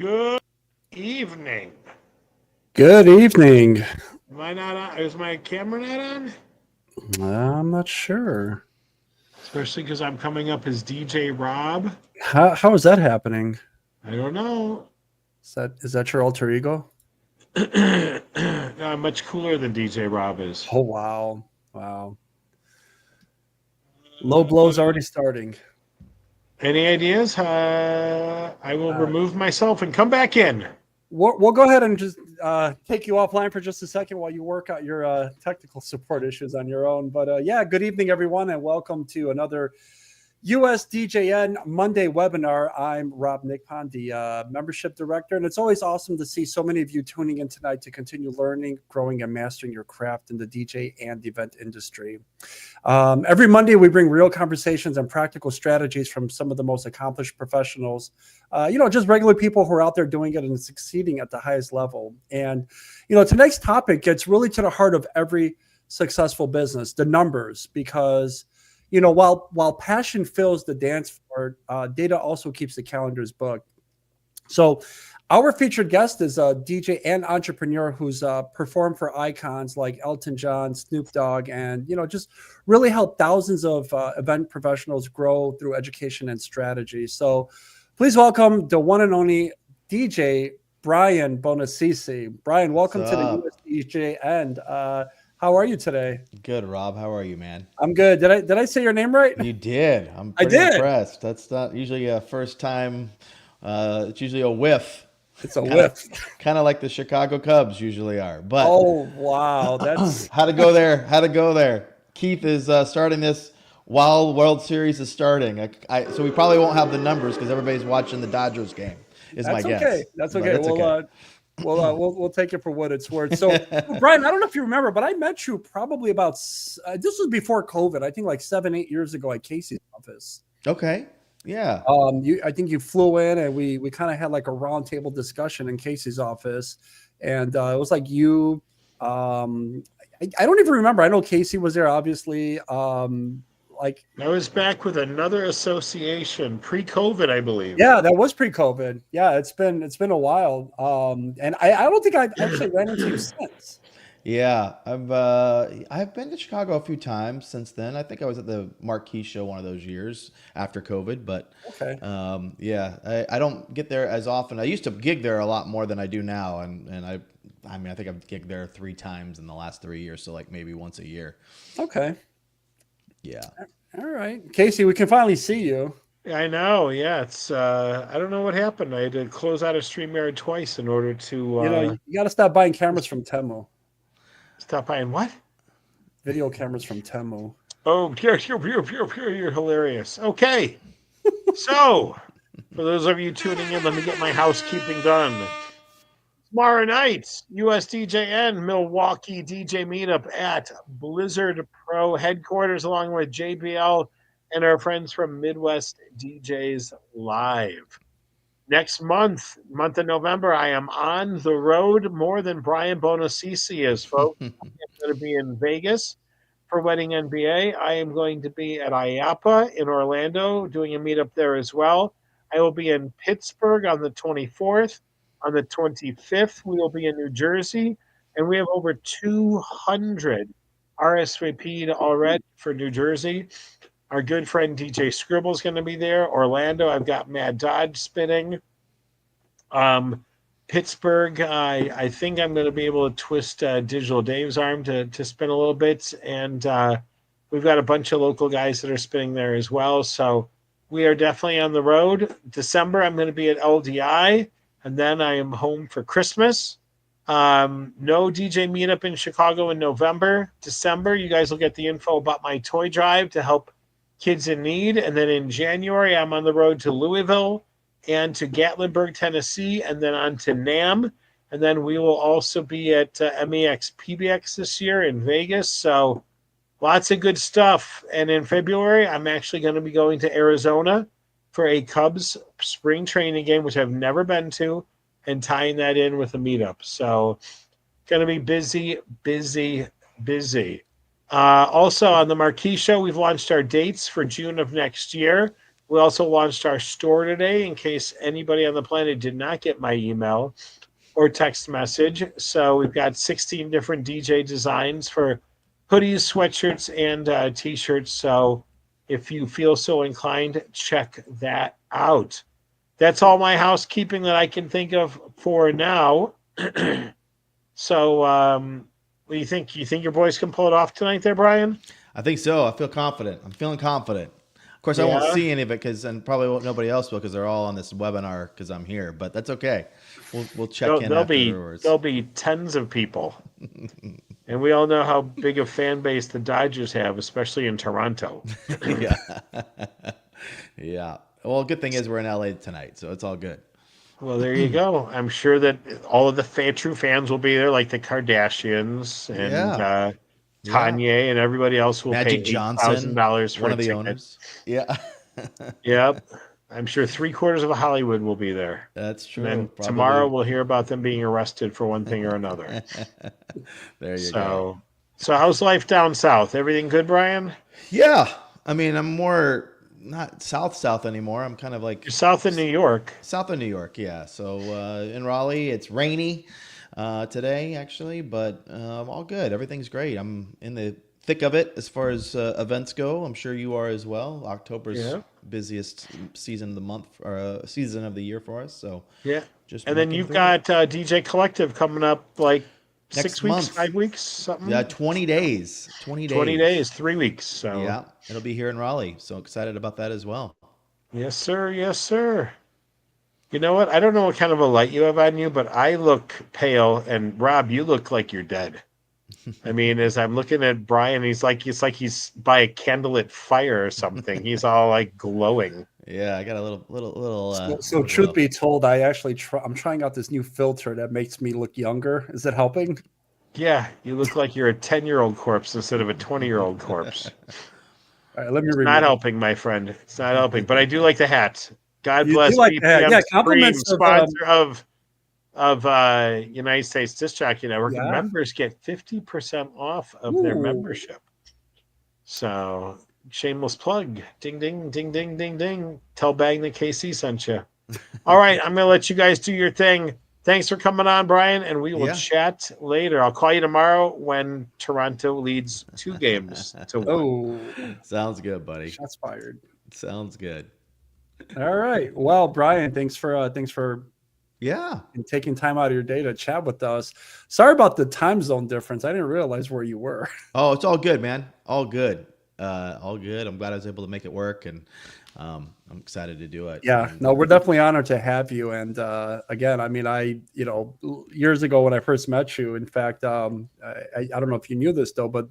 Good evening. Good evening. Am I not on? Is my camera not on? I'm not sure. Especially because I'm coming up as DJ Rob. How is that happening? I don't know. Is that your alter ego? No, I'm much cooler than DJ Rob is. Oh wow. Low blow's already starting. Any ideas? I will remove myself and come back in. We'll go ahead and just take you offline for just a second while you work out your technical support issues on your own. But yeah, good evening, everyone, and welcome to another USDJN Monday webinar. I'm Rob Nickpon, the membership director, and it's always awesome to see so many of you tuning in tonight to continue learning, growing, and mastering your craft in the DJ and event industry. Every Monday, we bring real conversations and practical strategies from some of the most accomplished professionals, just regular people who are out there doing it and succeeding at the highest level. And, tonight's topic gets really to the heart of every successful business, the numbers, because while passion fills the dance floor, data also keeps the calendars booked. So our featured guest is a DJ and entrepreneur who's performed for icons like Elton John, Snoop Dogg, and, just really helped thousands of event professionals grow through education and strategy. So please welcome the one and only DJ Brian Buonassissi. Brian, welcome to the USDJ End. How are you today? Good, Rob. How are you, man? I'm good. Did I say your name right? You did. I'm pretty impressed. That's not usually a first time. It's usually a whiff. It's a whiff. Kind of like the Chicago Cubs usually are. But oh, wow. That's how to go there. Keith is starting this while World Series is starting. So we probably won't have the numbers because everybody's watching the Dodgers game. That's my guess. That's okay. We'll take it for what it's worth. So, Brian, I don't know if you remember, but I met you probably about this was before COVID. I think like 7-8 years ago at Casey's office. Okay. Yeah. I think you flew in and we kind of had like a roundtable discussion in Casey's office, and it was like you. I don't even remember. I know Casey was there, obviously. Like, I was back with another association pre-COVID, I believe. yeah, that was pre-COVID. Yeah, it's been a while. And I don't think I've actually ran into you since. Yeah, I've been to Chicago a few times since then. I think I was at the Marquee show one of those years after COVID, but Okay. yeah, I don't get there as often. I used to gig there a lot more than I do now, and I mean I think I've gigged there 3 times in the last 3 years, so like maybe once a year. Okay. Yeah. All right, Casey, we can finally see you. I know. Yeah, it's. I don't know what happened. I had to close out of StreamYard twice in order to You got to stop buying cameras from Temu. stop buying what? Video cameras from Temu. Oh, you're hilarious. Okay, so for those of you tuning in, let me get my housekeeping done. Tomorrow night, USDJN Milwaukee DJ meetup at Blizzard Pro headquarters, along with JBL and our friends from Midwest DJs Live. Next month of November, I am on the road more than Brian Buonassissi is, folks. I'm going to be in Vegas for Wedding NBA. I am going to be at IAPA in Orlando doing a meetup there as well. I will be in Pittsburgh on the 24th. On the 25th, we will be in New Jersey, and we have over 200 RSVP'd already for New Jersey. Our good friend DJ Scribble is going to be there. Orlando, I've got Mad Dodge spinning. Pittsburgh, I think I'm going to be able to twist Digital Dave's arm to spin a little bit. And we've got a bunch of local guys that are spinning there as well. So we are definitely on the road. December, I'm going to be at LDI, and then I am home for Christmas. No DJ meetup in Chicago in November. December, you guys will get the info about my toy drive to help kids in need. And then in January, I'm on the road to Louisville and to Gatlinburg, Tennessee, and then on to NAMM. And then we will also be at MEX PBX this year in Vegas. So lots of good stuff. And in February, I'm actually going to be going to Arizona for a Cubs spring training game, which I've never been to, and tying that in with a meetup. So going to be busy, busy, busy. Also on the Marquee Show, we've launched our dates for June of next year. We also launched our store today in case anybody on the planet did not get my email or text message. So we've got 16 different DJ designs for hoodies, sweatshirts, and T-shirts. So if you feel so inclined, check that out. That's all my housekeeping that I can think of for now. So what do you think? You think your boys can pull it off tonight there, Brian? I think so. I feel confident. I'm feeling confident. Of course, I won't see any of it and probably nobody else will because they're all on this webinar because I'm here. But that's okay. We'll check in afterwards. There'll be tens of people, and we all know how big a fan base the Dodgers have, especially in Toronto. Yeah, yeah. Well, good thing is we're in LA tonight, so it's all good. Well, there you go. I'm sure that all of the true fans will be there, like the Kardashians and Kanye and everybody else will Magic pay Johnson, $8,000 for one a of the ticket. owners. Yeah. Yep. I'm sure 3/4 of Hollywood will be there. That's true. And then tomorrow we'll hear about them being arrested for one thing or another. There you go. So how's life down south? Everything good, Brian? Yeah. I mean, I'm more not south anymore. I'm kind of like You're south of New York. South of New York, yeah. So in Raleigh, it's rainy today actually, but all good. Everything's great. I'm in the thick of it as far as events go. I'm sure you are as well. October's busiest season of the month or season of the year for us. So yeah. And then you've got DJ Collective coming up like next 6 weeks, month. 5 weeks, something. Yeah, 20 days. 20 days, 3 weeks. So yeah, it'll be here in Raleigh. So excited about that as well. Yes, sir. Yes, sir. You know what? I don't know what kind of a light you have on you, but I look pale, and Rob, you look like you're dead. I mean, as I'm looking at Brian, it's like he's by a candlelit fire or something. He's all like glowing. Yeah, I got a little. So truth be told, I'm trying out this new filter that makes me look younger. Is it helping? Yeah, you look like you're a 10-year-old corpse instead of a 20-year-old corpse. All right, let me. It's not helping, my friend. It's not helping. But I do like the hat. God You bless do like the hat. BPM Yeah, Supreme, compliments sponsor of United States Disc Jockey Network. Yeah. Members get 50% off of their membership. So Shameless plug. Ding, ding, ding, ding, ding, ding. Tell Bang that KC sent you. All right, I'm going to let you guys do your thing. Thanks for coming on, Brian, and we will Yeah. chat later. I'll call you tomorrow when Toronto leads 2-1. Oh, Sounds good, buddy. shots fired. Sounds good. All right. Well, Brian, thanks for Yeah. taking time out of your day to chat with us. Sorry about the time zone difference. I didn't realize where you were. Oh, it's all good, man. All good. All good. I'm glad I was able to make it work, and I'm excited to do it. Yeah, And no, we're definitely honored to have you. And again, I mean, years ago when I first met you, in fact, I don't know if you knew this though, but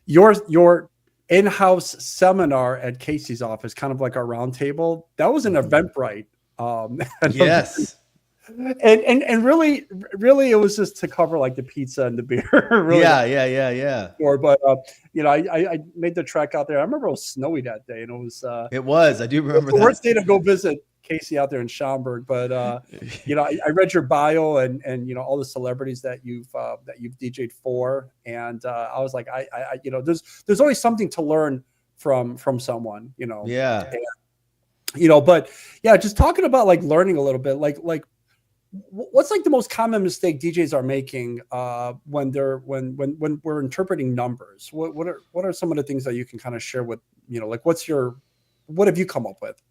your in-house seminar at Casey's office, kind of like our roundtable, that was an Eventbrite. yes. And really, it was just to cover like the pizza and the beer. Really, Yeah. but I made the trek out there. I remember it was snowy that day, and it was It was. I do remember the that. worst day to go visit Casey out there in Schaumburg. But I read your bio and all the celebrities that you've DJ'd for, and I was like, there's always something to learn from someone, Yeah. And, but yeah, just talking about like learning a little bit, like what's like the most common mistake DJs are making when we're interpreting numbers? What are some of the things that you can kind of share with, like what have you come up with?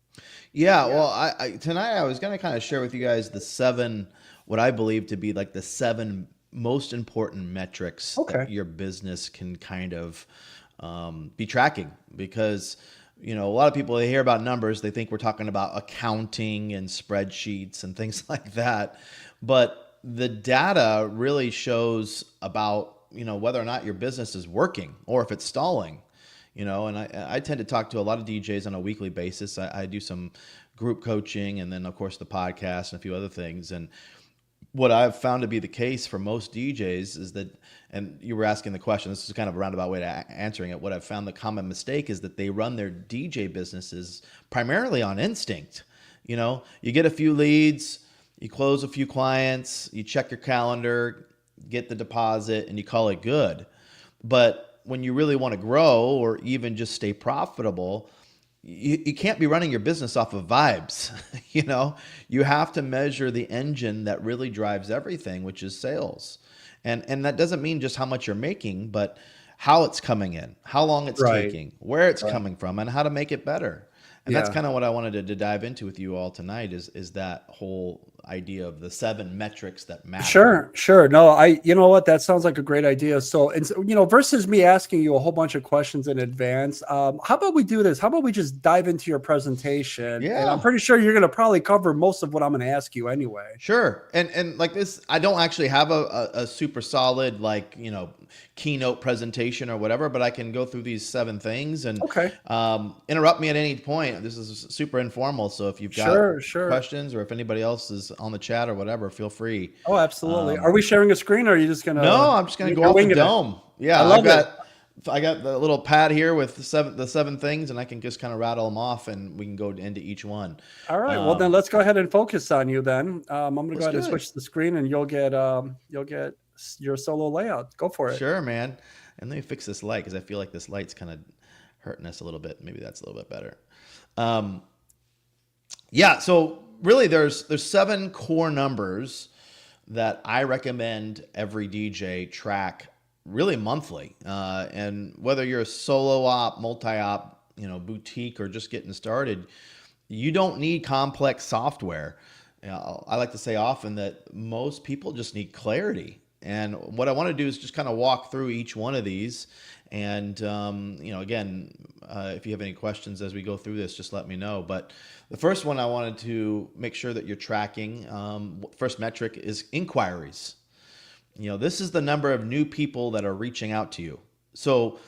Yeah, well, tonight I was going to kind of share with you guys what I believe to be like the 7 most important metrics that your business can kind of be tracking, because a lot of people, they hear about numbers, they think we're talking about accounting and spreadsheets and things like that. But the data really shows about, whether or not your business is working or if it's stalling. And I tend to talk to a lot of DJs on a weekly basis. I do some group coaching, and then of course the podcast and a few other things. And what I've found to be the case for most DJs is that, and you were asking the question, this is kind of a roundabout way to answering it. What I've found the common mistake is that they run their DJ businesses primarily on instinct. You get a few leads, you close a few clients, you check your calendar, get the deposit, and you call it good. But when you really want to grow or even just stay profitable, you can't be running your business off of vibes. You have to measure the engine that really drives everything, which is sales. And that doesn't mean just how much you're making, but how it's coming in, how long it's taking, where it's coming from, and how to make it better. And that's kind of what I wanted to dive into with you all tonight is that whole idea of the 7 metrics that matter. Sure. No, you know what? That sounds like a great idea. So, versus me asking you a whole bunch of questions in advance, how about we do this? How about we just dive into your presentation? Yeah. And I'm pretty sure you're going to probably cover most of what I'm going to ask you anyway. Sure. And like this, I don't actually have a super solid, keynote presentation or whatever, but I can go through these 7 things and interrupt me at any point. This is super informal. So if you've got questions, or if anybody else is on the chat or whatever, feel free. Oh, absolutely. Are we sharing a screen, or are you just going to? No, I'm just going to go off the dome. Yeah. I got the little pad here with the seven things, and I can just kind of rattle them off, and we can go into each one. All right. Well, then let's go ahead and focus on you. Then I'm going to go ahead and switch the screen, and you'll get your solo layout. Go for it. Sure, man. And let me fix this light, because I feel like this light's kind of hurting us a little bit. Maybe that's a little bit better. So really, there's 7 core numbers that I recommend every DJ track really monthly. And whether you're a solo op, multi-op, boutique, or just getting started, you don't need complex software. I like to say often that most people just need clarity. And what I want to do is just kind of walk through each one of these. And, again, if you have any questions as we go through this, just let me know. But the first one I wanted to make sure that you're tracking, first metric is inquiries. This is the number of new people that are reaching out to you. So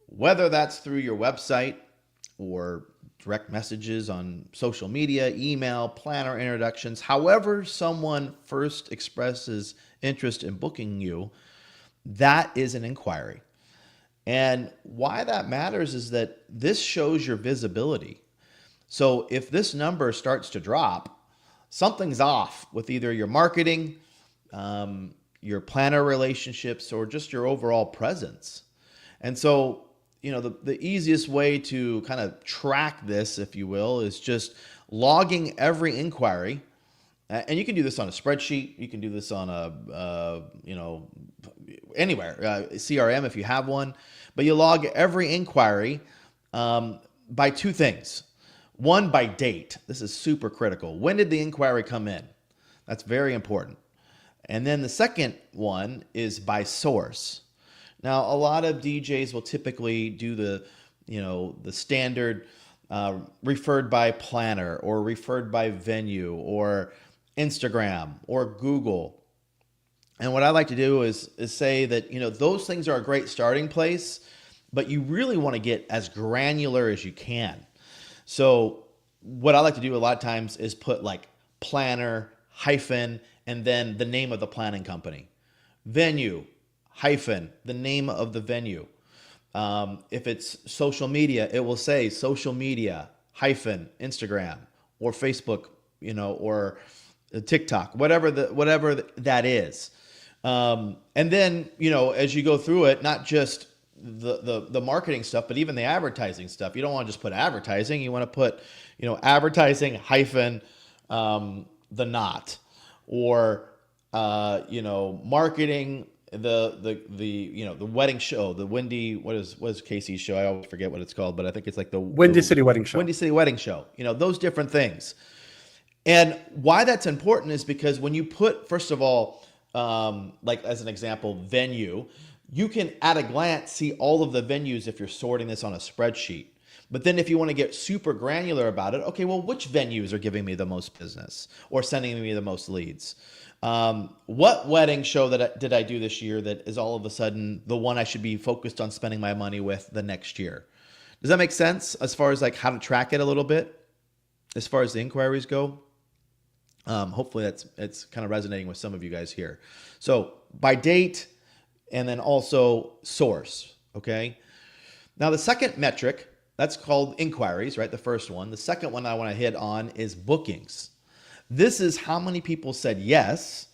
whether that's through your website or direct messages on social media, email, planner introductions, however someone first expresses interest in booking you, that is an inquiry. And why that matters is that this shows your visibility. So if this number starts to drop, something's off with either your marketing, your planner relationships, or just your overall presence. And so the easiest way to kind of track this, if you will, is just logging every inquiry. And you can do this on a spreadsheet. You can do this on anywhere, CRM if you have one. But you log every inquiry by two things. One, by date. This is super critical. When did the inquiry come in? That's very important. And then the second one is by source. Now, a lot of DJs will typically do the standard referred by planner or referred by venue or Instagram or Google. And what I like to do is say that, those things are a great starting place, but you really want to get as granular as you can. So what I like to do a lot of times is put like planner hyphen and then the name of the planning company, venue hyphen the name of the venue. If it's social media, it will say social media hyphen Instagram or Facebook, or TikTok, whatever that is. And then, as you go through it, not just the marketing stuff, but even the advertising stuff. You don't want to just put advertising. You want to put, advertising hyphen the knot, or marketing the wedding show, the Windy, what is Casey's show? I always forget what it's called, but I think it's like the Windy City Wedding Show. Windy City Wedding Show. Those different things. And why that's important is because when you put, first of all, like as an example, venue, you can at a glance see all of the venues if you're sorting this on a spreadsheet. But then if you want to get super granular about it, okay, well, which venues are giving me the most business or sending me the most leads? What wedding show did I do this year that is all of a sudden the one I should be focused on spending my money with the next year? Does that make sense as far as like how to track it a little bit as far as the inquiries go? Hopefully it's kind of resonating with some of you guys here. So by date and then also source, okay? Now the second metric, that's called inquiries, right? The first one. The second one I want to hit on is bookings. This is how many people said yes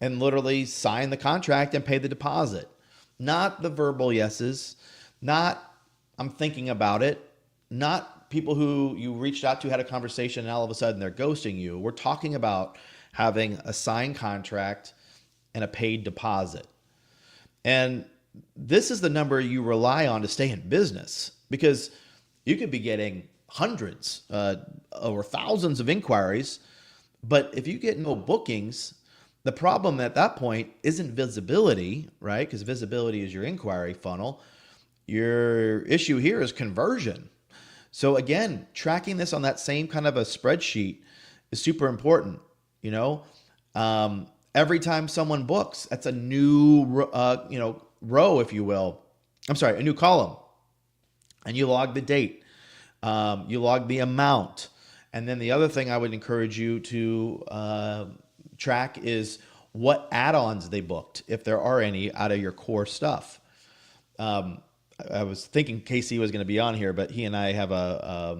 and literally signed the contract and paid the deposit. Not the verbal yeses, not I'm thinking about it, not people who you reached out to, had a conversation, and all of a sudden they're ghosting you. We're talking about having a signed contract and a paid deposit. And this is the number you rely on to stay in business, because you could be getting hundreds or thousands of inquiries, but if you get no bookings, the problem at that point isn't visibility, right? Because visibility is your inquiry funnel. Your issue here is conversion. So again, tracking this on that same kind of a spreadsheet is super important. Every time someone books, that's a new row, if you will. I'm sorry, a new column. And you log the date, you log the amount. And then the other thing I would encourage you to track is what add-ons they booked, if there are any, out of your core stuff. I was thinking Casey was going to be on here, but he and I have I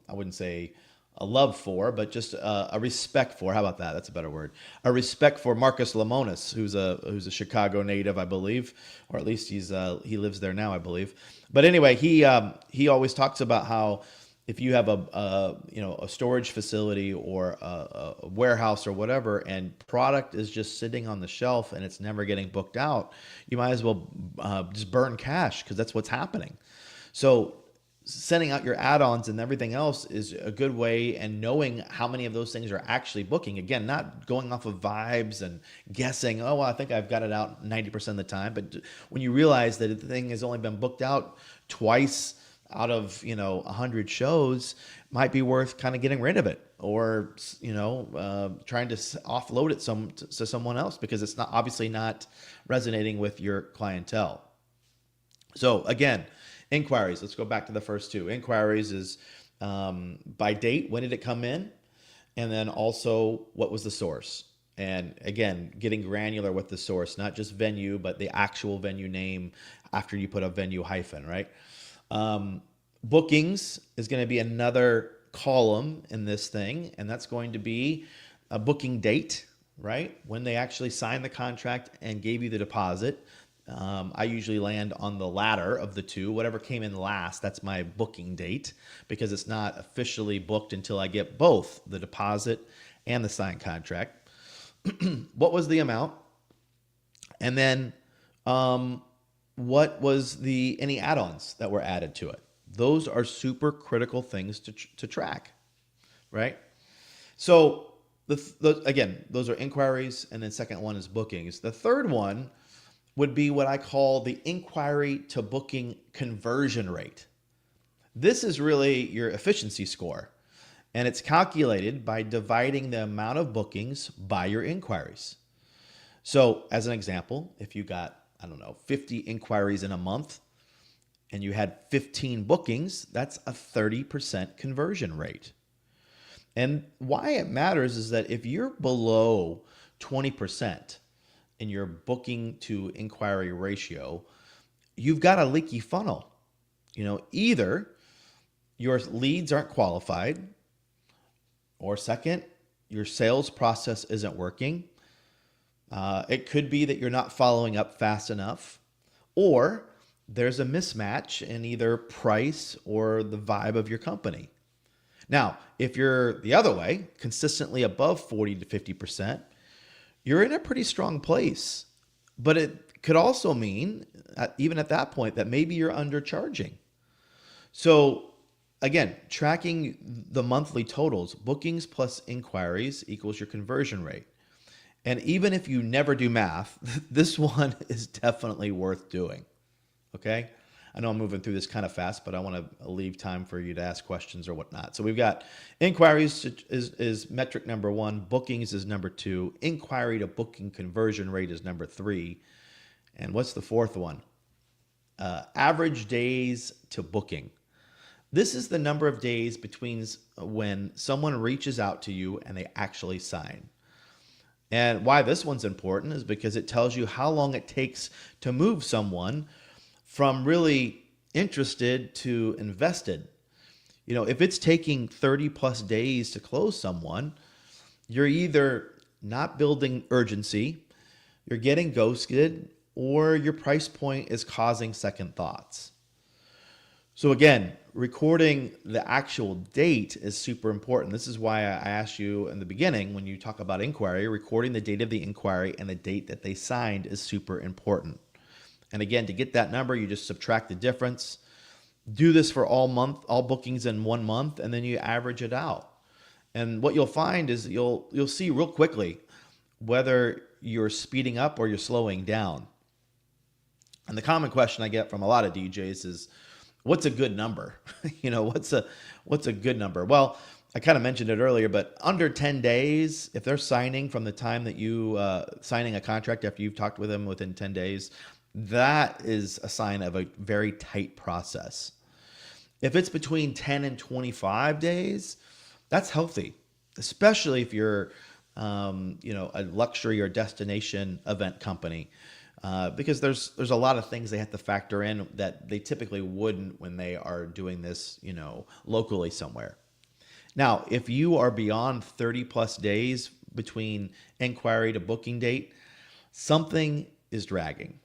wouldn't say a love for, but just a respect for. How about that? That's a better word. A respect for Marcus Lemonis, who's a Chicago native, I believe, or at least he lives there now, I believe. But anyway, he always talks about how if you have a storage facility or a warehouse or whatever, and product is just sitting on the shelf and it's never getting booked out, you might as well just burn cash, because that's what's happening. So sending out your add-ons and everything else is a good way, and knowing how many of those things are actually booking. Again, not going off of vibes and guessing, oh, well, I think I've got it out 90% of the time. But when you realize that the thing has only been booked out twice out of 100 shows, might be worth kind of getting rid of it, or trying to offload it to someone else, because it's not obviously not resonating with your clientele. So again, inquiries. Let's go back to the first two. Inquiries is by date, when did it come in, and then also what was the source. And again, getting granular with the source, not just venue, but the actual venue name after you put a venue hyphen, right? Bookings is going to be another column in this thing, and that's going to be a booking date, right? When they actually signed the contract and gave you the deposit. I usually land on the latter of the two. Whatever came in last, that's my booking date, because it's not officially booked until I get both the deposit and the signed contract. What was the amount? And then what was any add-ons that were added to it? Those are super critical things to track, right? So again, those are inquiries, and then second one is bookings. The third one would be what I call the inquiry to booking conversion rate. This is really your efficiency score, and it's calculated by dividing the amount of bookings by your inquiries. So as an example, if you got, 50 inquiries in a month and you had 15 bookings, that's a 30% conversion rate. And why it matters is that if you're below 20% in your booking to inquiry ratio, you've got a leaky funnel. Either your leads aren't qualified, or second, your sales process isn't working. It could be that you're not following up fast enough, or there's a mismatch in either price or the vibe of your company. Now, if you're the other way, consistently above 40 to 50%, you're in a pretty strong place. But it could also mean, even at that point, that maybe you're undercharging. So again, tracking the monthly totals, bookings plus inquiries equals your conversion rate. And even if you never do math, this one is definitely worth doing. Okay? I know I'm moving through this kind of fast, but I want to leave time for you to ask questions or whatnot. So we've got inquiries is metric number 1, bookings is number 2, inquiry to booking conversion rate is number 3. And what's the fourth one? Average days to booking. This is the number of days between when someone reaches out to you and they actually sign. And why this one's important is because it tells you how long it takes to move someone from really interested to invested. If it's taking 30 plus days to close someone, you're either not building urgency, you're getting ghosted, or your price point is causing second thoughts. So again, recording the actual date is super important. This is why I asked you in the beginning, when you talk about inquiry, recording the date of the inquiry and the date that they signed is super important. And again, to get that number, you just subtract the difference. Do this for all bookings in 1 month, and then you average it out. And what you'll find is you'll see real quickly whether you're speeding up or you're slowing down. And the common question I get from a lot of DJs is, what's a good number? What's a good number? Well, I kind of mentioned it earlier, but under 10 days, if they're signing from the time that you signing a contract after you've talked with them within 10 days, that is a sign of a very tight process. If it's between 10 and 25 days, that's healthy, especially if you're, a luxury or destination event company, because there's a lot of things they have to factor in that they typically wouldn't when they are doing this, locally somewhere. Now, if you are beyond 30 plus days between inquiry to booking date, something is dragging.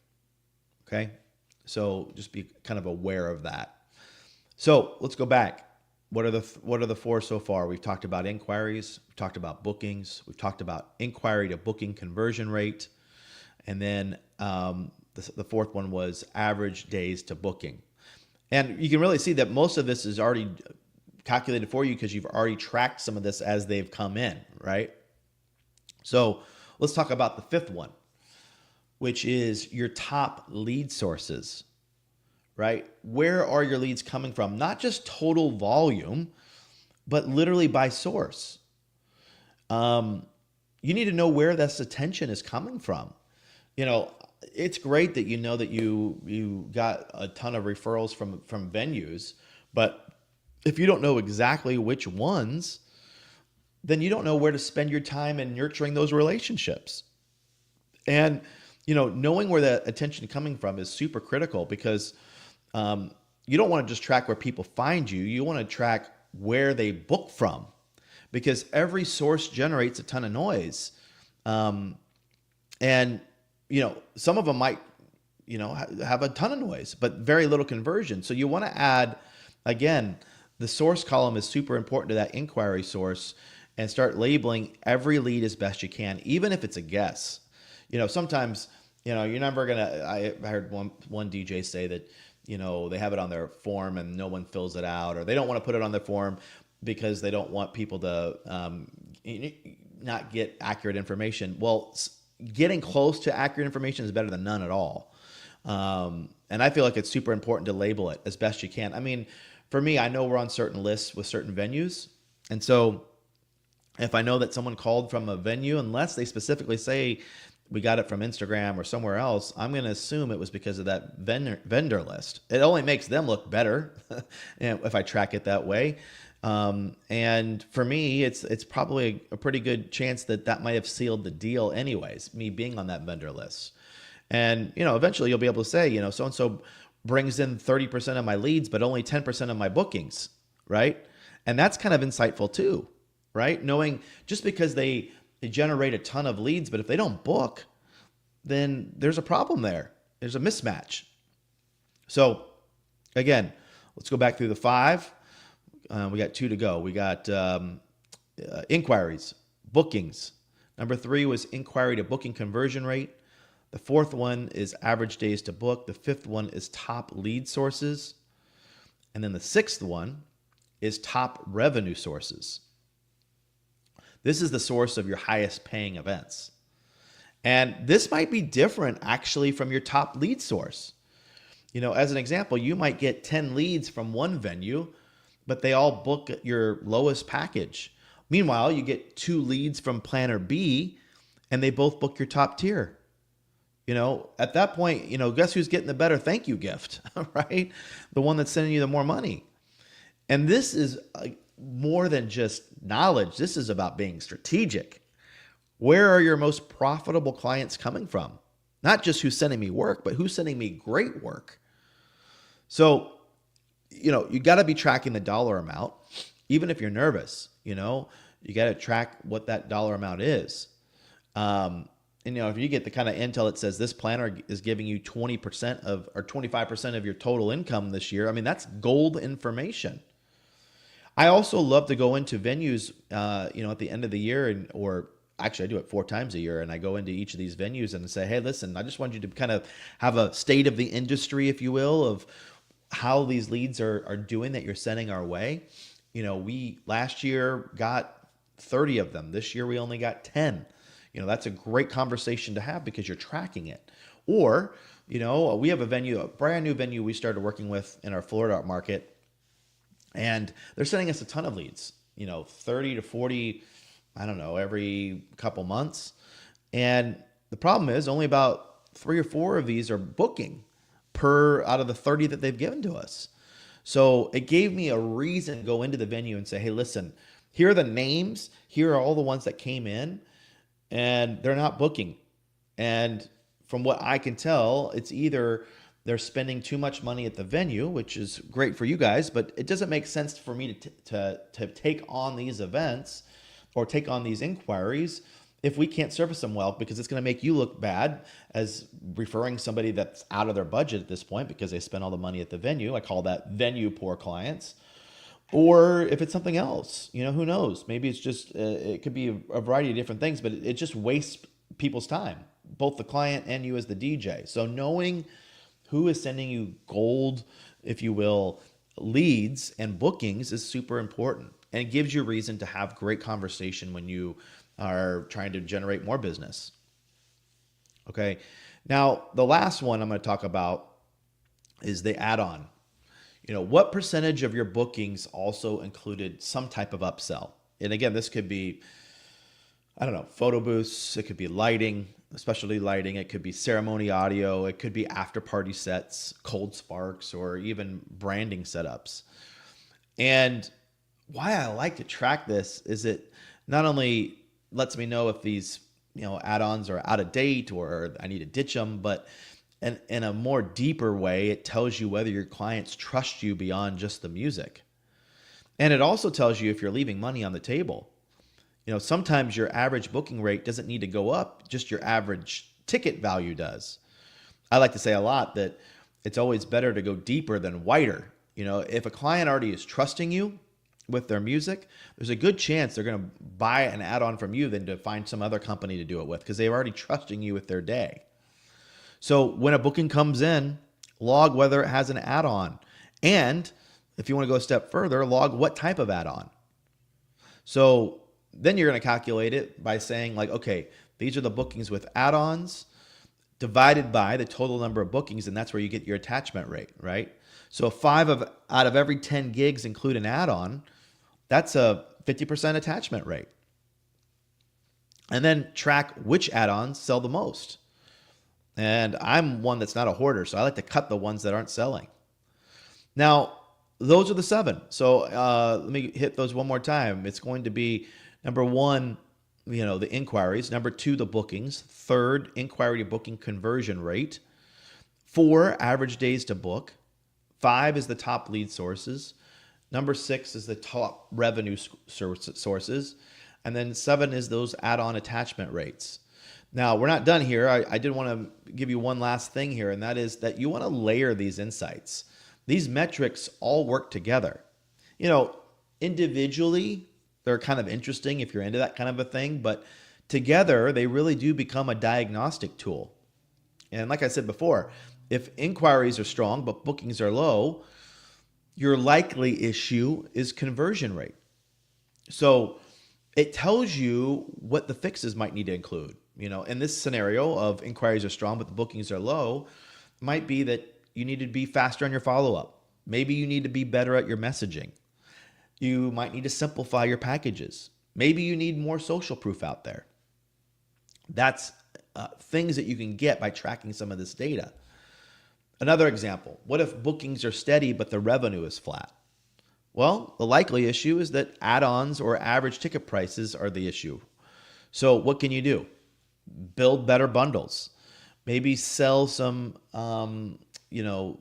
Okay, so just be kind of aware of that. So let's go back. What are the 4 so far? We've talked about inquiries, we've talked about bookings, we've talked about inquiry to booking conversion rate, and then the fourth one was average days to booking. And you can really see that most of this is already calculated for you because you've already tracked some of this as they've come in, right? So let's talk about the fifth one, which is your top lead sources, right? Where are your leads coming from? Not just total volume, but literally by source. You need to know where this attention is coming from. It's great that that you got a ton of referrals from venues, but if you don't know exactly which ones, then you don't know where to spend your time in nurturing those relationships. And knowing where that attention is coming from is super critical because you don't want to just track where people find you. You want to track where they book from because every source generates a ton of noise. And some of them might have a ton of noise, but very little conversion. So you want to add, again, the source column is super important to that inquiry source, and start labeling every lead as best you can, even if it's a guess. Sometimes, you're never gonna. I heard one DJ say that, they have it on their form and no one fills it out, or they don't want to put it on their form because they don't want people to not get accurate information. Well, getting close to accurate information is better than none at all. And I feel like it's super important to label it as best you can. I mean, for me, I know we're on certain lists with certain venues. And so if I know that someone called from a venue, unless they specifically say we got it from Instagram or somewhere else, I'm going to assume it was because of that vendor list. It only makes them look better if I track it that way. And for me, it's probably a pretty good chance that might have sealed the deal anyways, me being on that vendor list. And, eventually you'll be able to say, so-and-so brings in 30% of my leads, but only 10% of my bookings, right? And that's kind of insightful too, right? Knowing just because they generate a ton of leads, but if they don't book, then there's a problem there. There's a mismatch. So again, let's go back through the 5. We got 2 to go. We got inquiries, bookings. Number 3 was inquiry to booking conversion rate. The 4th one is average days to book. The 5th one is top lead sources. And then the 6th one is top revenue sources. This is the source of your highest paying events. And this might be different actually from your top lead source. As an example, you might get 10 leads from one venue, but they all book at your lowest package. Meanwhile, you get 2 leads from planner B and they both book your top tier. At that point, guess who's getting the better thank you gift, right? The one that's sending you the more money. And this is more than just knowledge. This is about being strategic. Where are your most profitable clients coming from? Not just who's sending me work, but who's sending me great work. So, you got to be tracking the dollar amount, even if you're nervous. You got to track what that dollar amount is. And if you get the kind of intel that says this planner is giving you 20% of or 25% of your total income this year, I mean, that's gold information. I also love to go into venues, at the end of the year, or actually I do it 4 times a year, and I go into each of these venues and say, hey, listen, I just want you to kind of have a state of the industry, if you will, of how these leads are doing that you're sending our way. We last year got 30 of them. This year we only got 10. That's a great conversation to have because you're tracking it. Or, we have a brand new venue we started working with in our Florida market, and they're sending us a ton of leads, 30 to 40, I don't know, every couple months. And the problem is only about 3 or 4 of these are booking out of the 30 that they've given to us. So it gave me a reason to go into the venue and say, hey, listen, here are the names. Here are all the ones that came in, and they're not booking. And from what I can tell, it's either they're spending too much money at the venue, which is great for you guys, but it doesn't make sense for me to take on these events or take on these inquiries if we can't service them well, because it's going to make you look bad as referring somebody that's out of their budget at this point because they spent all the money at the venue. I call that venue poor clients. Or if it's something else, who knows? Maybe it's just, it could be a variety of different things, but it just wastes people's time, both the client and you as the DJ. So knowing who is sending you gold, if you will, leads and bookings is super important. And it gives you a reason to have great conversation when you are trying to generate more business. Okay. Now, the last one I'm going to talk about is the add-on. What percentage of your bookings also included some type of upsell? And again, this could be, I don't know, photo booths. It could be lighting, specialty lighting. It could be ceremony audio. It could be after party sets, cold sparks, or even branding setups. And why I like to track this is it not only lets me know if these, add-ons are out of date or I need to ditch them, but in a more deeper way, it tells you whether your clients trust you beyond just the music. And it also tells you if you're leaving money on the table. Sometimes your average booking rate doesn't need to go up, just your average ticket value does. I like to say a lot that it's always better to go deeper than wider. You know, if a client already is trusting you with their music, there's a good chance they're going to buy an add-on from you than to find some other company to do it with, because they're already trusting you with their day. So when a booking comes in, log whether it has an add-on. And if you want to go a step further, log what type of add-on. So then you're going to calculate it by saying like, okay, these are the bookings with add-ons divided by the total number of bookings, and that's where you get your attachment rate, right? So out of every 10 gigs include an add-on, that's a 50% attachment rate. And then track which add-ons sell the most. And I'm one that's not a hoarder, so I like to cut the ones that aren't selling. Now, those are the 7. So let me hit those one more time. It's going to be number 1, the inquiries. Number 2, the bookings. 3rd, inquiry to booking conversion rate. 4, average days to book. 5 is the top lead sources. Number 6 is the top revenue sources. And then 7 is those add-on attachment rates. Now, we're not done here. I did want to give you one last thing here, and that is that you want to layer these insights. These metrics all work together. Individually, they're kind of interesting if you're into that kind of a thing, but together, they really do become a diagnostic tool. And like I said before, if inquiries are strong but bookings are low, your likely issue is conversion rate. So it tells you what the fixes might need to include. In this scenario of inquiries are strong but the bookings are low, might be that you need to be faster on your follow-up. Maybe you need to be better at your messaging. You might need to simplify your packages. Maybe you need more social proof out there. That's things that you can get by tracking some of this data. Another example, what if bookings are steady but the revenue is flat? Well, the likely issue is that add-ons or average ticket prices are the issue. So what can you do? Build better bundles. Maybe sell some,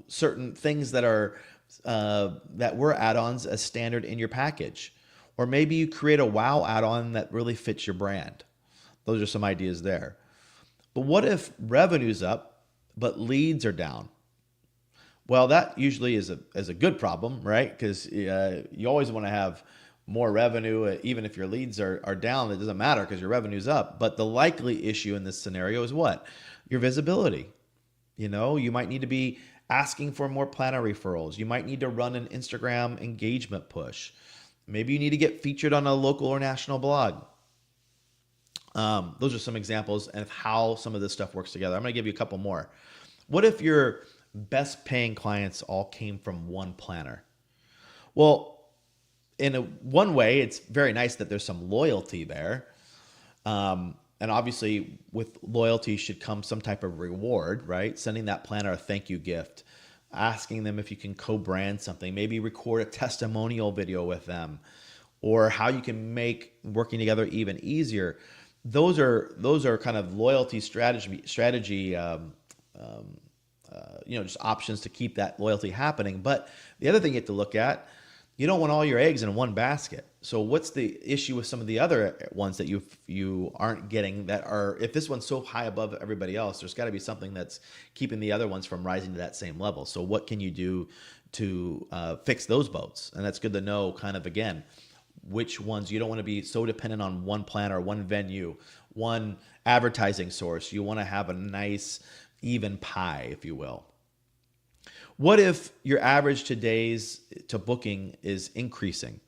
certain things that are that were add-ons as standard in your package. Or maybe you create a wow add-on that really fits your brand. Those are some ideas there. But what if revenue's up but leads are down? Well, that usually is a good problem, right? Because you always want to have more revenue, even if your leads are down. It doesn't matter because your revenue's up. But the likely issue in this scenario is what? Your visibility. You might need to be asking for more planner referrals. You might need to run an Instagram engagement push. Maybe you need to get featured on a local or national blog. Those are some examples of how some of this stuff works together. I'm going to give you a couple more. What if your best paying clients all came from one planner? Well, in one way, it's very nice that there's some loyalty there. And obviously with loyalty should come some type of reward, right? Sending that planner a thank you gift, asking them if you can co-brand something, maybe record a testimonial video with them, or how you can make working together even easier. Those are kind of loyalty strategy, just options to keep that loyalty happening. But the other thing you have to look at, you don't want all your eggs in one basket. So what's the issue with some of the other ones that you aren't getting that are, if this one's so high above everybody else, there's got to be something that's keeping the other ones from rising to that same level. So what can you do to fix those boats? And that's good to know kind of, again, which ones you don't want to be so dependent on one planner, one venue, one advertising source. You want to have a nice even pie, if you will. What if your average days to booking is increasing?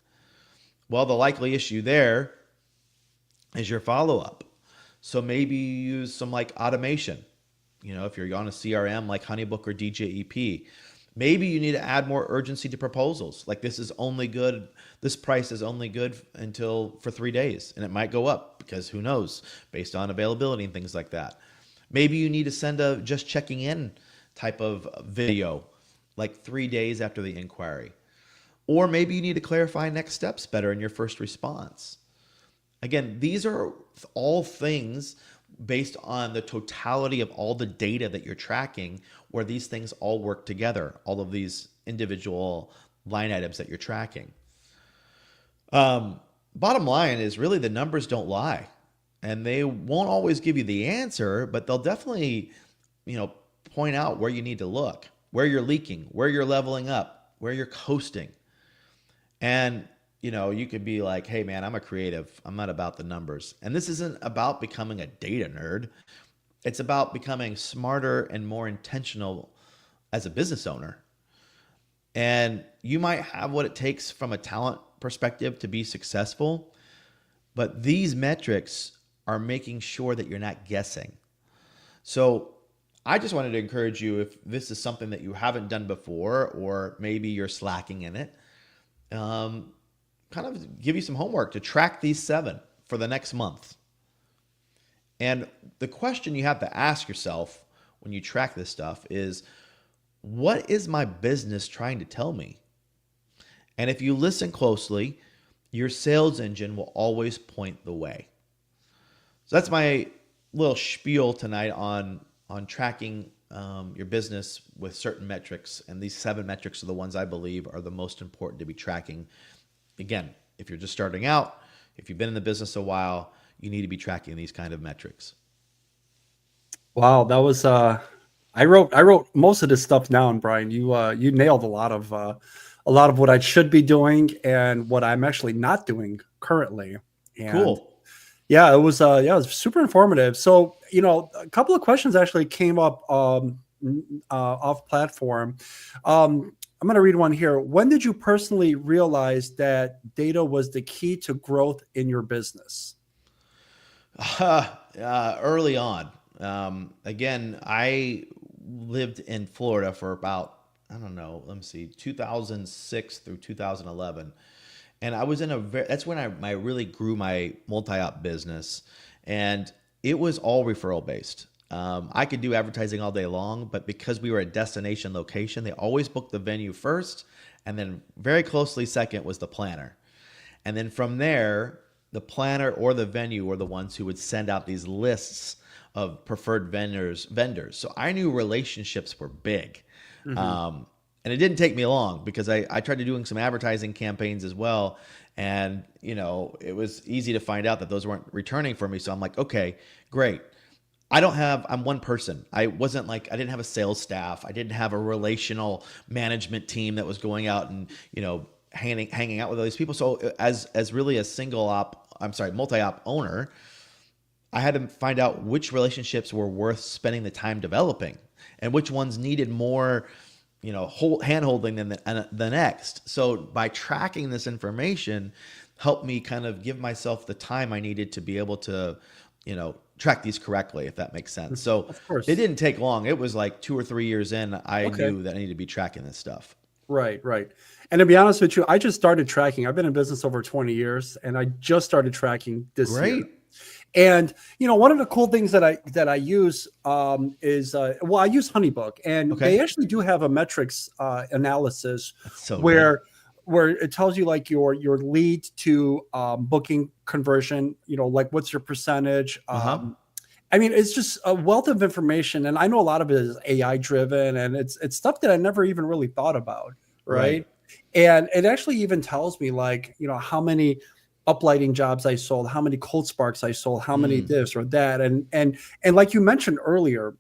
Well, the likely issue there is your follow-up. So maybe you use some like automation. If you're on a CRM like HoneyBook or DJEP, maybe you need to add more urgency to proposals. Like this price is only good for 3 days, and it might go up because who knows, based on availability and things like that. Maybe you need to send a just checking in type of video like 3 days after the inquiry. Or maybe you need to clarify next steps better in your first response. Again, these are all things based on the totality of all the data that you're tracking, where these things all work together, all of these individual line items that you're tracking. Bottom line is really the numbers don't lie, and they won't always give you the answer, but they'll definitely, point out where you need to look, where you're leaking, where you're leveling up, where you're coasting. And, you could be like, hey, man, I'm a creative. I'm not about the numbers. And this isn't about becoming a data nerd. It's about becoming smarter and more intentional as a business owner. And you might have what it takes from a talent perspective to be successful, but these metrics are making sure that you're not guessing. So I just wanted to encourage you, if this is something that you haven't done before, or maybe you're slacking in it, kind of give you some homework to track these 7 for the next month. And the question you have to ask yourself when you track this stuff is, what is my business trying to tell me? And if you listen closely, your sales engine will always point the way. So that's my little spiel tonight on tracking your business with certain metrics. And these 7 metrics are the ones I believe are the most important to be tracking. Again, if you're just starting out, if you've been in the business a while, you need to be tracking these kind of metrics. Wow, that was I wrote most of this stuff down, Brian. You nailed a lot of what I should be doing and what I'm actually not doing currently. And cool. Yeah, it was super informative. So, a couple of questions actually came up off platform. I'm going to read one here. When did you personally realize that data was the key to growth in your business? Early on. Again, I lived in Florida for about, 2006 through 2011. And I was that's when I really grew my multi-op business. And it was all referral based. I could do advertising all day long, but because we were a destination location, they always booked the venue first. And then very closely second was the planner. And then from there, the planner or the venue were the ones who would send out these lists of preferred vendors. So I knew relationships were big. Mm-hmm. And it didn't take me long because I tried to doing some advertising campaigns as well. And, it was easy to find out that those weren't returning for me. So I'm like, okay, great. I'm one person. I didn't have a sales staff. I didn't have a relational management team that was going out and, hanging out with all these people. So as really a multi-op owner, I had to find out which relationships were worth spending the time developing and which ones needed more, hand-holding than the next. So by tracking this information helped me kind of give myself the time I needed to be able to, track these correctly, if that makes sense. So of course, it didn't take long. It was like 2 or 3 years in, I knew that I needed to be tracking this stuff. Right. And to be honest with you, I just started tracking. I've been in business over 20 years and I just started tracking this year. And, one of the cool things that I use is, I use Honeybook, and they actually do have a metrics analysis where it tells you like your lead to booking conversion, like what's your percentage. It's just a wealth of information. And I know a lot of it is AI driven and it's stuff that I never even really thought about. Right. And it actually even tells me like, how many uplighting jobs I sold, how many cold sparks I sold, how many this or that. And like you mentioned earlier,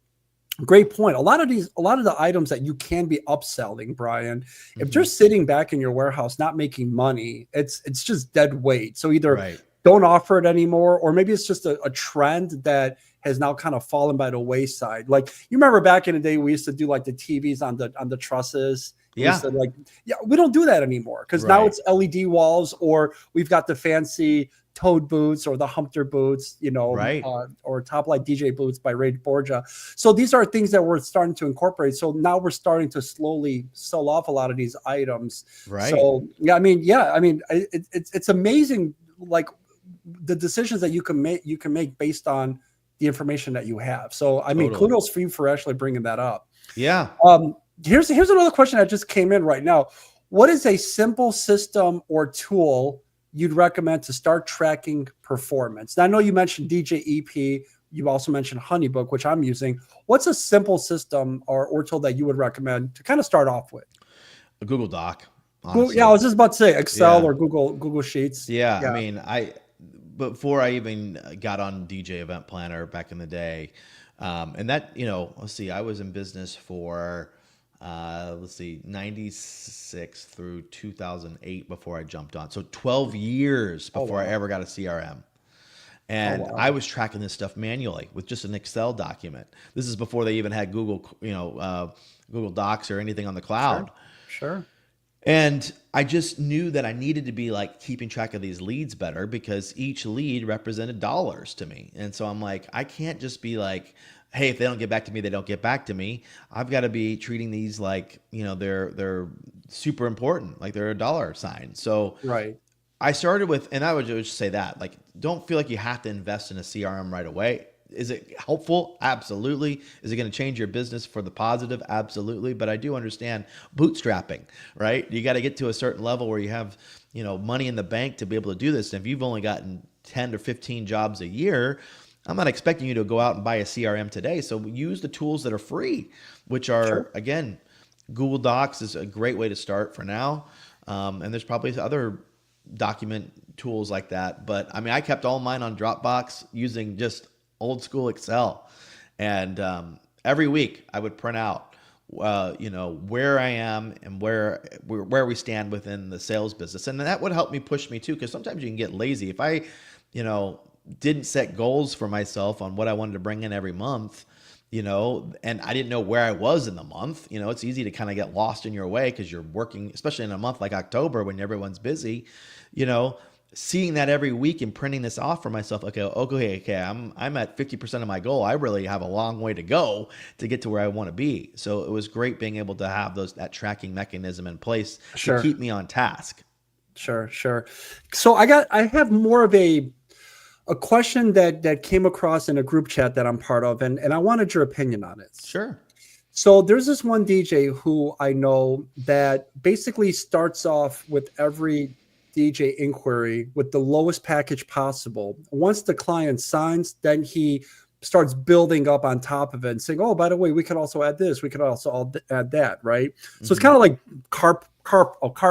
great point. A lot of the items that you can be upselling, Brian, if they're sitting back in your warehouse, not making money, it's just dead weight. So either don't offer it anymore, or maybe it's just a trend that has now kind of fallen by the wayside. Like you remember back in the day, we used to do like the TVs on the trusses. Yeah. We don't do that anymore because now it's LED walls, or we've got the fancy Toad boots or the Humpter boots, or Top Light DJ boots by Ray Borgia. So these are things that we're starting to incorporate. So now we're starting to slowly sell off a lot of these items. Right. So it's amazing, like the decisions that you can make based on the information that you have. So kudos for you for actually bringing that up. Yeah. Here's another question that just came in right now. What is a simple system or tool you'd recommend to start tracking performance? Now, I know you mentioned DJ EP. You also mentioned Honeybook, which I'm using. What's a simple system or tool that you would recommend to kind of start off with? A Google Doc. Honestly. Yeah, I was just about to say Excel or Google Sheets. Yeah. Before I even got on DJ Event Planner back in the day, And that, you know, let's see, I was in business for, 96 through 2008 before I jumped on. So 12 years Oh before I wow. ever got a CRM. Oh And I wow. was tracking this stuff manually with just an Excel document. This is before they even had Google, Google Docs or anything on the Sure. cloud. Sure. And I just knew that I needed to be like keeping track of these leads better because each lead represented dollars to me. And so I'm like, I can't just be like, hey, if they don't get back to me, they don't get back to me. I've got to be treating these like, they're super important, like they're a dollar sign. So Right. I started with, and I would just say that, like, don't feel like you have to invest in a CRM right away. Is it helpful? Absolutely. Is it going to change your business for the positive? Absolutely. But I do understand bootstrapping, right? You got to get to a certain level where you have, money in the bank to be able to do this. And if you've only gotten 10 or 15 jobs a year, I'm not expecting you to go out and buy a CRM today. So use the tools that are free, which Sure. are, again, Google Docs is a great way to start for now. And there's probably other document tools like that. But I mean, I kept all mine on Dropbox using just old school Excel. And every week I would print out, where I am and where we stand within the sales business. And that would help me push me too, because sometimes you can get lazy. If I, didn't set goals for myself on what I wanted to bring in every month, and I didn't know where I was in the month. It's easy to kind of get lost in your way because you're working, especially in a month like October when everyone's busy, you know, seeing that every week and printing this off for myself. Okay. I'm at 50% of my goal. I really have a long way to go to get to where I want to be. So it was great being able to have that tracking mechanism in place to Sure. keep me on task. Sure. Sure. So I have more of a question that came across in a group chat that I'm part of, and I wanted your opinion on it. Sure. So there's this one DJ who I know that basically starts off with every DJ inquiry with the lowest package possible. Once the client signs, then he starts building up on top of it and saying, "Oh, by the way, we could also add this. We could also add that." Right. So it's kind of like car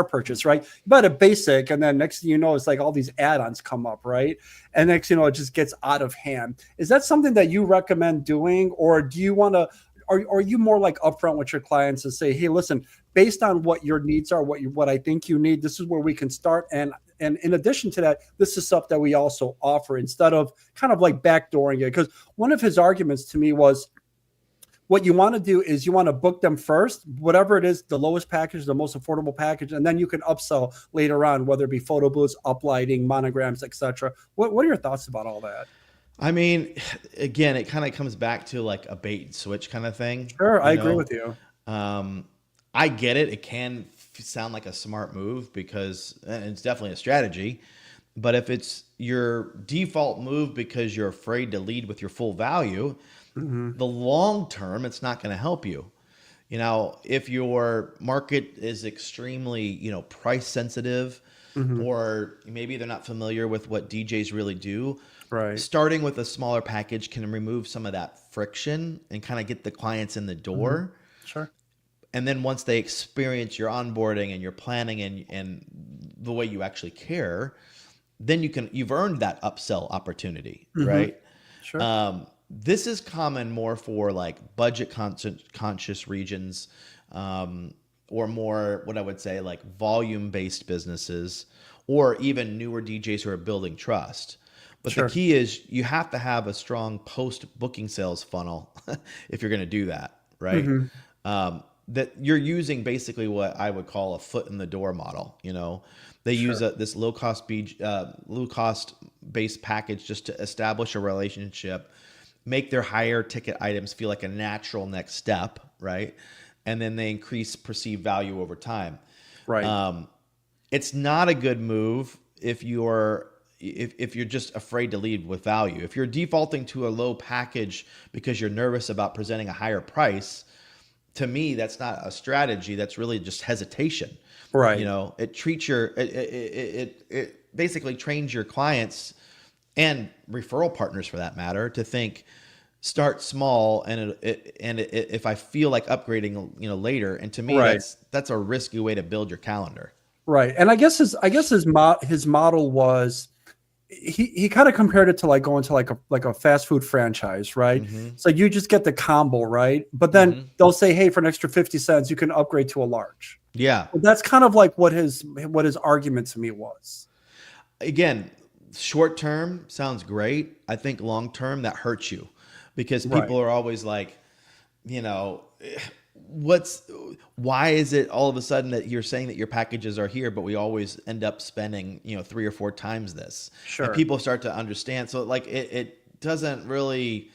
purchase, right? You buy a basic, and then next thing you know, it's like all these add-ons come up, right? And next, it just gets out of hand. Is that something that you recommend doing, or do you want to? Are you more like upfront with your clients and say, hey, listen, based on what your needs are, what I think you need, this is where we can start. And in addition to that, this is stuff that we also offer instead of kind of like backdooring it. Because one of his arguments to me was, what you want to do is you want to book them first, whatever it is, the lowest package, the most affordable package, and then you can upsell later on, whether it be photo booths, uplighting, monograms, etc. What are your thoughts about all that? I mean, again, it kind of comes back to like a bait and switch kind of thing. Sure, I agree with you. I get it. It can sound like a smart move because and it's definitely a strategy. But if it's your default move because you're afraid to lead with your full value, the long term, it's not going to help you. If your market is extremely, price sensitive, or maybe they're not familiar with what DJs really do, Right. starting with a smaller package can remove some of that friction and kind of get the clients in the door. Sure. And then once they experience your onboarding and your planning and the way you actually care, then you've earned that upsell opportunity, right? Sure. This is common more for like budget conscious regions, or more what I would say like volume based businesses, or even newer DJs who are building trust. But Sure. the key is you have to have a strong post booking sales funnel if you're going to do that, right? That you're using basically what I would call a foot in the door model. They use this low cost based package just to establish a relationship, make their higher ticket items feel like a natural next step, right? And then they increase perceived value over time. Right. It's not a good move if you're just afraid to lead with value. If you're defaulting to a low package because you're nervous about presenting a higher price, to me, that's not a strategy. That's really just hesitation. Right. It basically trains your clients and referral partners for that matter to think, start small, and if I feel like upgrading, later. And to me, Right. that's a risky way to build your calendar. Right. And I guess his model was, he kind of compared it to like going to like a fast food franchise, right? Mm-hmm. So you just get the combo, right? But then Mm-hmm. they'll say, hey, for an extra 50 cents, you can upgrade to a large. Yeah. But that's kind of like what his argument to me was. Again, short term sounds great. I think long term that hurts you because Right. people are always like, you know, what's why is it all of a sudden that you're saying that your packages are here, but we always end up spending, 3 or 4 times this, and Sure. people start to understand. So like it doesn't really.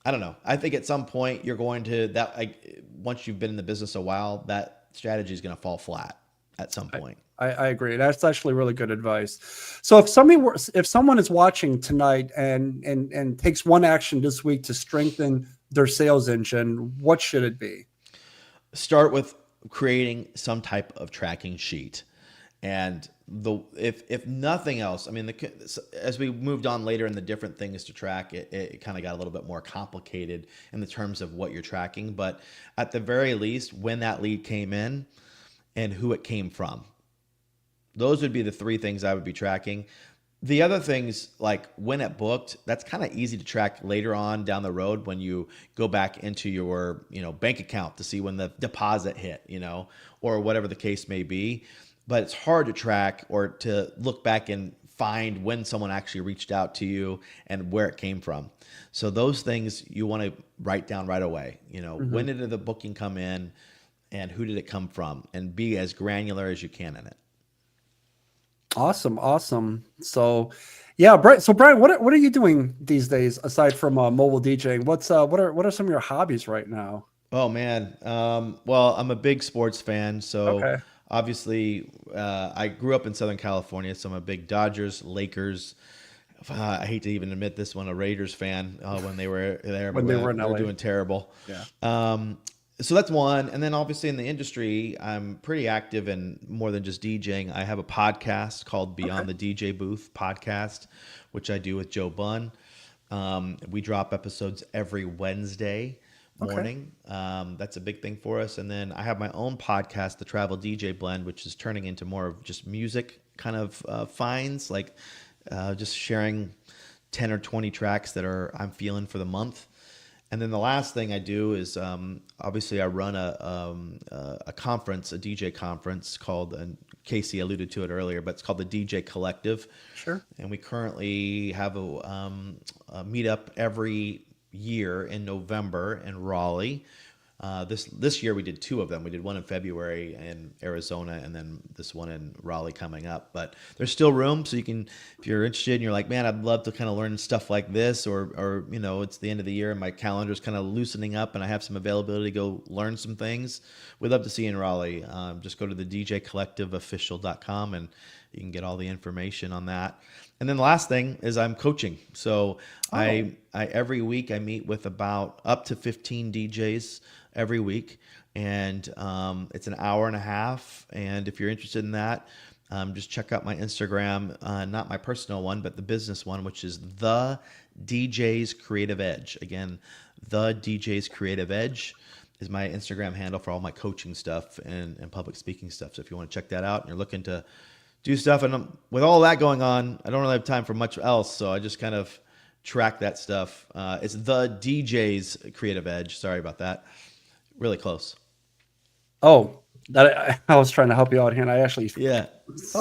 I don't know. I think at some point you're going to that like once you've been in the business a while, that strategy is going to fall flat at some point. I agree. That's actually really good advice. So if someone is watching tonight and takes one action this week to strengthen their sales engine, what should it be? Start with creating some type of tracking sheet, and if nothing else, I mean, as we moved on later in the different things to track, it kind of got a little bit more complicated in the terms of what you're tracking. But at the very least, when that lead came in and who it came from, those would be the 3 things I would be tracking. The other things, like when it booked, that's kind of easy to track later on down the road when you go back into your, bank account to see when the deposit hit, or whatever the case may be. But it's hard to track or to look back and find when someone actually reached out to you and where it came from. So those things you want to write down right away. When did the booking come in and who did it come from, and be as granular as you can in it. Awesome. So, yeah, Brian. So, Brian, what are you doing these days aside from mobile DJing? What are some of your hobbies right now? Oh man. Well, I'm a big sports fan, so Okay. obviously I grew up in Southern California, so I'm a big Dodgers, Lakers. I hate to even admit this one, a Raiders fan when they were there, but When they were in they're LA. doing terrible. Yeah. So that's one. And then obviously in the industry, I'm pretty active in more than just DJing. I have a podcast called Beyond the DJ Booth podcast, which I do with Joe Bunn. We drop episodes every Wednesday morning. That's a big thing for us. And then I have my own podcast, The Travel DJ Blend, which is turning into more of just music kind of finds, like just sharing 10 or 20 tracks that I'm feeling for the month. And then the last thing I do is obviously I run a conference, a DJ conference called, and Casey alluded to it earlier, but it's called the DJ Collective. Sure. And we currently have a meetup every year in November in Raleigh. This year we did 2 of them. We did one in February in Arizona, and then this one in Raleigh coming up. But there's still room, so you can, if you're interested and you're like, man, I'd love to kind of learn stuff like this, or it's the end of the year and my calendar's kind of loosening up and I have some availability to go learn some things. We'd love to see you in Raleigh. Just go to the djcollectiveofficial.com and you can get all the information on that. And then the last thing is I'm coaching. So I every week I meet with about up to 15 DJs every week, and it's an hour and a half. And if you're interested in that, just check out my Instagram, not my personal one, but the business one, which is the DJ's Creative Edge. Again, the DJ's Creative Edge is my Instagram handle for all my coaching stuff and public speaking stuff. So if you want to check that out and you're looking to do stuff, and with all that going on, I don't really have time for much else, so I just kind of track that stuff. It's the DJ's Creative Edge. Sorry about that. Really close. Oh, I was trying to help you out here, and I actually skipped that. It's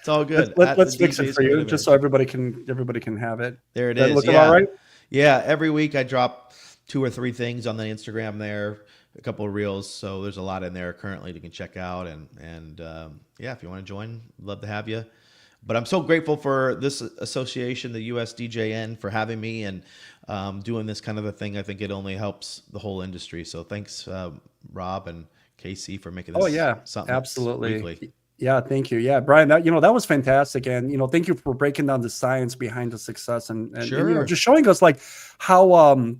all good. Let's fix it for you, just so everybody can have it. There it Does is. that look about right? Yeah. Every week I drop 2 or 3 things on the Instagram there, a couple of reels. So there's a lot in there currently you can check out. And if you want to join, love to have you. But I'm so grateful for this association, the USDJN, for having me and doing this kind of a thing. I think it only helps the whole industry. So thanks, Rob and Casey, for making this something absolutely weekly. Yeah, thank you. Yeah, Brian, that was fantastic. And thank you for breaking down the science behind the success and just showing us like how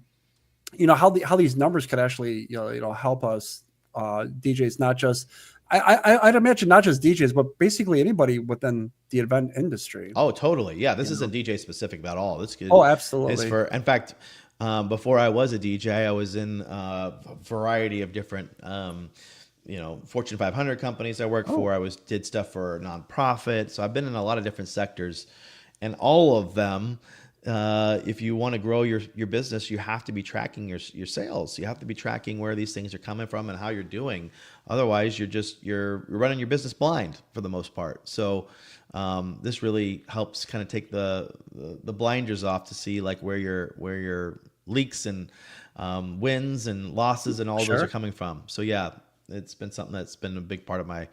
how these numbers could actually help us DJs, not just I'd imagine not just DJs, but basically anybody within the event industry. Oh, totally. Yeah, this isn't DJ specific at all. This Oh, absolutely. is for, in fact, before I was a DJ, I was in a variety of different, Fortune 500 companies I worked for. I did stuff for nonprofit. So I've been in a lot of different sectors. and all of them, if you want to grow your business, you have to be tracking your sales. You have to be tracking where these things are coming from and how you're doing. Otherwise, you're running your business blind for the most part. So this really helps kind of take the blinders off to see like where your leaks and wins and losses and all those are coming from. So yeah, it's been something that's been a big part of my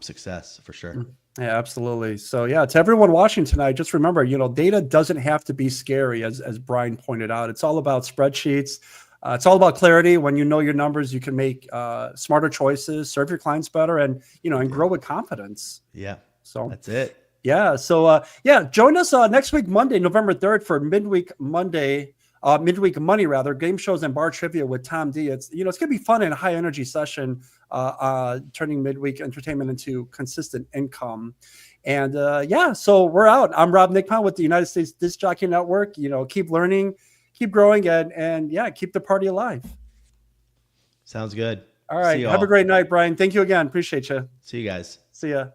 success for sure. Yeah, absolutely. So yeah, to everyone watching tonight, just remember, data doesn't have to be scary, as Brian pointed out. It's all about spreadsheets. It's all about clarity. When you know your numbers, you can make smarter choices, serve your clients better, and grow with confidence. Yeah. So that's it. Yeah. So join us next week, Monday, November 3rd, for midweek Monday. Midweek Money, rather, game shows and bar trivia with Tom D. It's it's gonna be fun and a high energy session, turning midweek entertainment into consistent income. And so we're out. I'm Rob Nickman with the United States Disc Jockey Network. Keep learning, keep growing, and keep the party alive. Sounds good. All right. Have a great night, Brian. Thank you again. Appreciate you. See you guys. See ya.